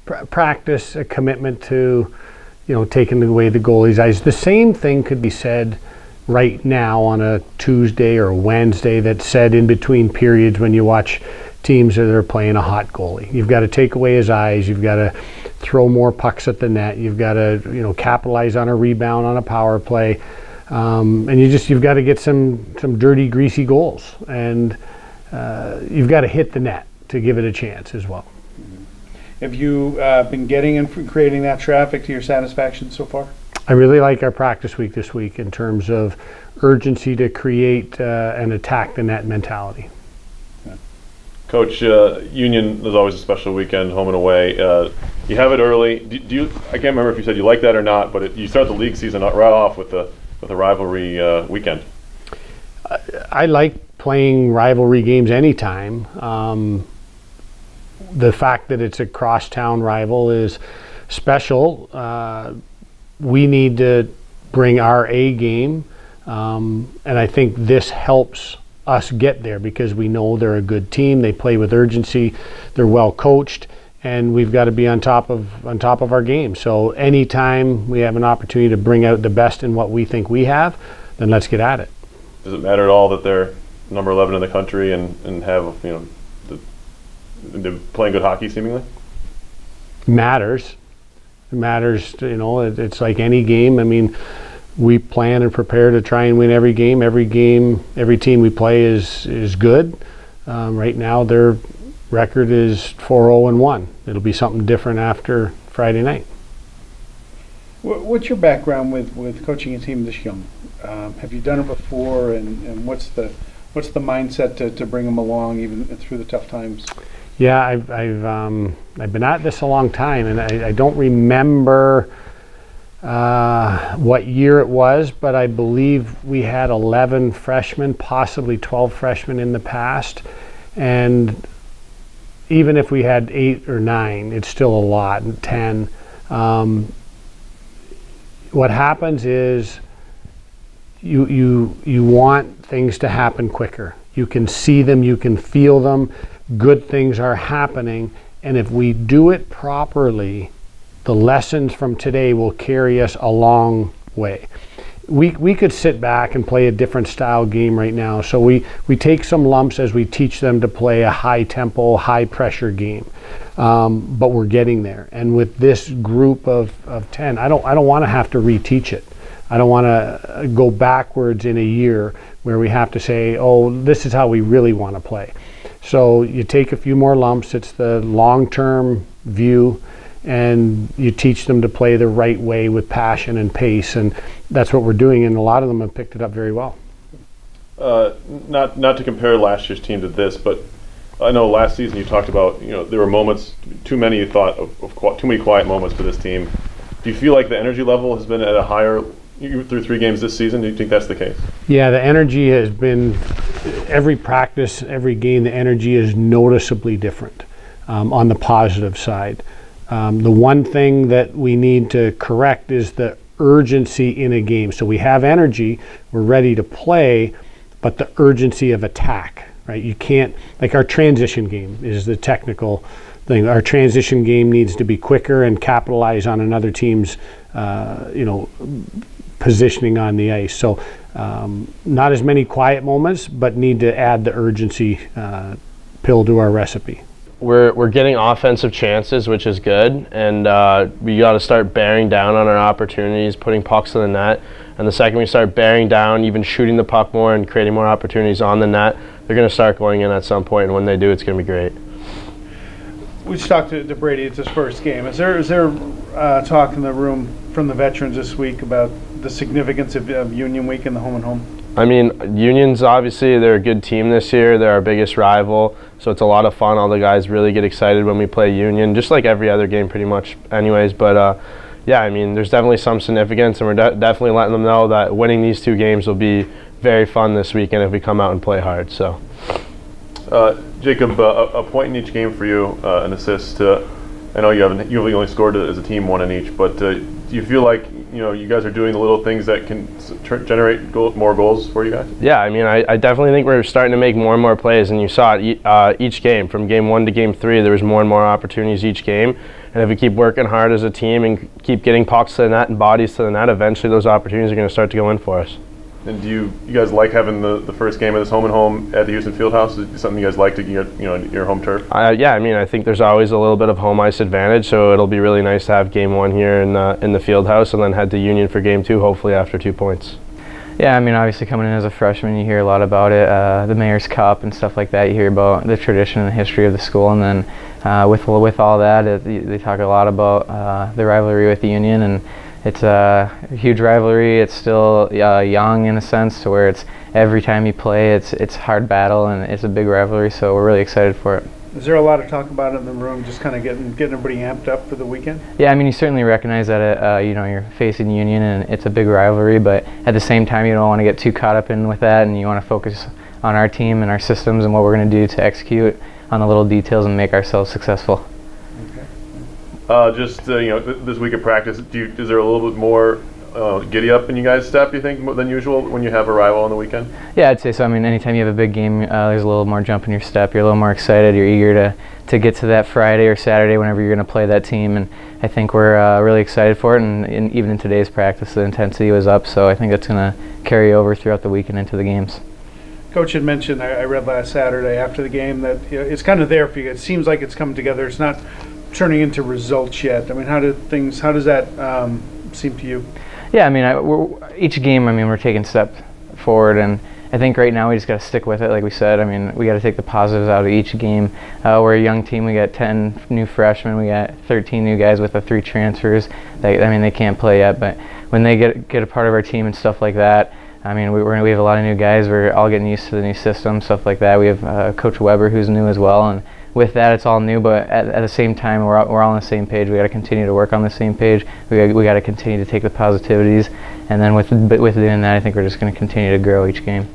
practice, a commitment to, taking away the goalie's eyes. The same thing could be said right now on a Tuesday or Wednesday that's said in between periods when you watch teams that are playing a hot goalie. You've got to take away his eyes. You've got to throw more pucks at the net. You've got to, capitalize on a rebound on a power play. And you've got to get some dirty, greasy goals. And you've got to hit the net to give it a chance as well. Have you been getting and creating that traffic to your satisfaction so far? I really like our practice week this week in terms of urgency to create and attack the net mentality. Coach, Union is always a special weekend, home and away. You have it early. Do you? I can't remember if you said you like that or not, but you start the league season right off with a rivalry weekend. I like playing rivalry games anytime. The fact that it's a crosstown rival is special. We need to bring our A game, and I think this helps us get there because we know they're a good team. They play with urgency. They're well coached, and we've got to be on top of our game. So anytime we have an opportunity to bring out the best in what we think we have, then let's get at it. Does it matter at all that they're number 11 in the country and have they're playing good hockey seemingly? Matters. It matters. It's like any game. I mean, we plan and prepare to try and win every game. Every team we play is good. Right now, their record is 4-0-1. It'll be something different after Friday night. What's your background with coaching a team this young? Have you done it before, and what's the mindset to bring them along even through the tough times? Yeah, I've been at this a long time, and I don't remember what year it was, but I believe we had 11 freshmen, possibly 12 freshmen in the past, and even if we had 8 or 9, it's still a lot, and 10. What happens is you want things to happen quicker. You can see them, you can feel them. Good things are happening, and if we do it properly, the lessons from today will carry us a long way. We could sit back and play a different style game right now. So we take some lumps as we teach them to play a high tempo, high pressure game. But we're getting there. And with this group of 10, I don't want to have to reteach it. I don't want to go backwards in a year where we have to say, oh, this is how we really want to play. So you take a few more lumps. It's the long-term view, and you teach them to play the right way with passion and pace, and that's what we're doing, and a lot of them have picked it up very well. Not to compare last year's team to this, but I know last season you talked about, there were moments, too many you thought of too many quiet moments for this team. Do you feel like the energy level has been at a higher through 3 games this season? Do you think that's the case? Yeah, the energy has been, every practice, every game, the energy is noticeably different on the positive side. The one thing that we need to correct is the urgency in a game. So we have energy, we're ready to play, but the urgency of attack, right? You can't, like our transition game is the technical thing. Our transition game needs to be quicker and capitalize on another team's, positioning on the ice. So not as many quiet moments, but need to add the urgency pill to our recipe. We're getting offensive chances, which is good, and we got to start bearing down on our opportunities, putting pucks in the net. And the second we start bearing down, even shooting the puck more and creating more opportunities on the net, they're going to start going in at some point, and when they do, it's going to be great. We just talked to Brady. It's his first game. Is there talk in the room from the veterans this week about the significance of Union Week in the home and home? I mean, Union's obviously, they're a good team this year. They're our biggest rival, so it's a lot of fun. All the guys really get excited when we play Union, just like every other game pretty much anyways. But yeah, I mean, there's definitely some significance, and we're definitely letting them know that winning these 2 games will be very fun this weekend if we come out and play hard. So, Jacob, a point in each game for you, an assist. I know you've only scored as a team 1 in each, but do you feel like you guys are doing the little things that can generate more goals for you guys? Yeah, I mean, I definitely think we're starting to make more and more plays, and you saw it each game. From game 1 to game 3, there was more and more opportunities each game, And if we keep working hard as a team and keep getting pucks to the net and bodies to the net, eventually those opportunities are going to start to go in for us. And do you guys like having the first game of this home and home at the Houston Fieldhouse? Is it something you guys like to get, your home turf? Yeah, I mean, I think there's always a little bit of home ice advantage, so it'll be really nice to have game 1 here in the Fieldhouse and then head to Union for game 2, hopefully after 2 points. Yeah, I mean, obviously coming in as a freshman, you hear a lot about it, the Mayor's Cup and stuff like that. You hear about the tradition and the history of the school, and then with all that, they talk a lot about the rivalry with the Union, and it's a huge rivalry. It's still young in a sense, to where it's every time you play, it's hard battle, and it's a big rivalry. So we're really excited for it. Is there a lot of talk about it in the room, just kind of getting everybody amped up for the weekend? Yeah, I mean, you certainly recognize that you're facing Union, and it's a big rivalry. But at the same time, you don't want to get too caught up in with that, and you want to focus on our team and our systems and what we're going to do to execute on the little details and make ourselves successful. This week of practice, is there a little bit more giddy up in you guys' step, you think, than usual when you have a rival on the weekend? Yeah, I'd say so. I mean, anytime you have a big game, there's a little more jump in your step. You're a little more excited. You're eager to get to that Friday or Saturday whenever you're going to play that team. And I think we're really excited for it. And even in today's practice, the intensity was up. So I think that's going to carry over throughout the week and into the games. Coach had mentioned, I read last Saturday after the game, that it's kind of there for you. It seems like it's coming together. It's not turning into results yet. I mean, how does that seem to you? Yeah, I mean, each game, I mean, we're taking steps forward, and I think right now we just got to stick with it, like we said. I mean, we got to take the positives out of each game. We're a young team. We got 10 new freshmen. We got 13 new guys with the 3 transfers. They can't play yet, but when they get a part of our team and stuff like that, I mean, we have a lot of new guys. We're all getting used to the new system, stuff like that. We have Coach Weber, who's new as well, and with that, it's all new, but at the same time, we're all on the same page. We got to continue to work on the same page. We got to continue to take the positivities, and then with doing that, I think we're just going to continue to grow each game.